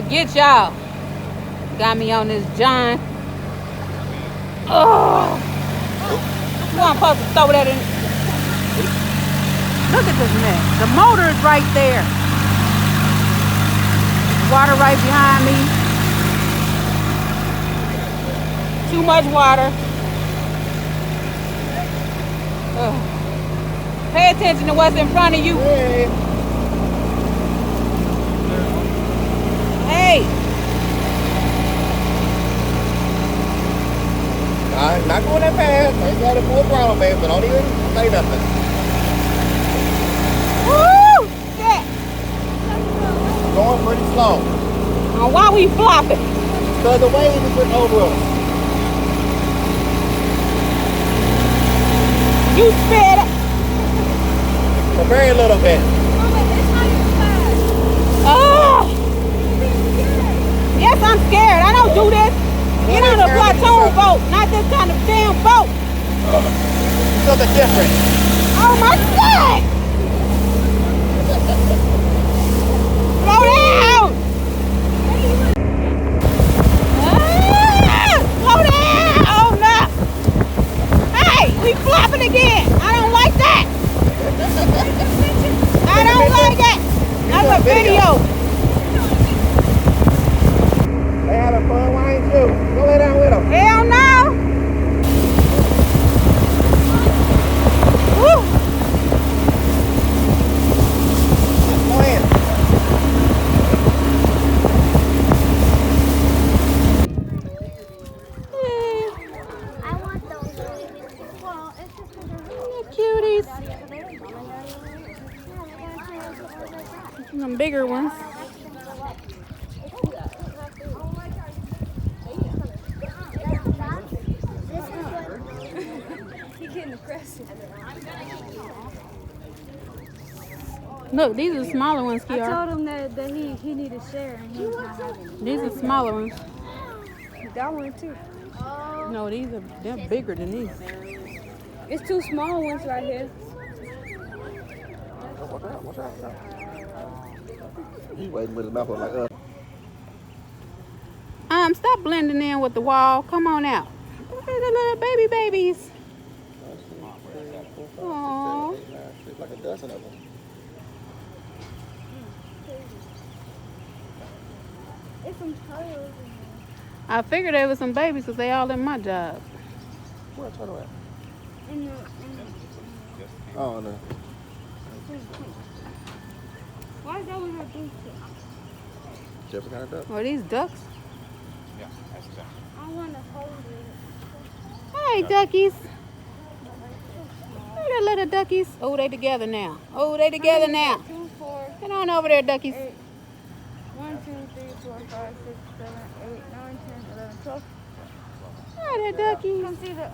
Get y'all. Got me on this Jon. Oh. You want supposed to throw that in? Look at this mess. The motor is right there. Water right behind me. Too much water. Pay attention to what's in front of you. Hey. Not going that fast. I got a full throttle, babe, but don't even say nothing. Woo! Shit. Going pretty slow. Why we flopping? Because the wave is went over us. You sped it. A very little bit. Oh! Yes, I'm scared. I don't do this. Get on a platoon boat, not this kind of damn boat. Something different. Oh my God! Slow down! Slow down! Oh no! Hey, we flopping again. I don't like that. I don't like that. That's a video. They having fun, why ain't you? Go lay down with them. Hell no! Woo! Go in. I want those. Well, it's just Cuties. Some bigger ones. Look, these are smaller ones, Kiara. I told him that he needed to share and he's not having it. These are smaller ones. That one too. No, they're bigger than these. It's two small ones right here. Watch out. He waiting with his mouth like us. Stop blending in with the wall. Come on out. Look at the little babies. Aww. It's like a dozen of them. It's some turtles in there. I figured there was some babies because they all in my job. Where a turtle at? In the Oh, no. Why is that one her boots? Jeffrey got a duck. Are these ducks? Yeah, that's exactly. I want to hold it. Hey, duckies. Look at the little duckies. Oh, they together now. Two, 4, Get on over there, duckies. 8. 1, 2, 3, 4, 5, 6, 7, 8, 9, 10, 11, 12. Oh, they're duckies. Come see the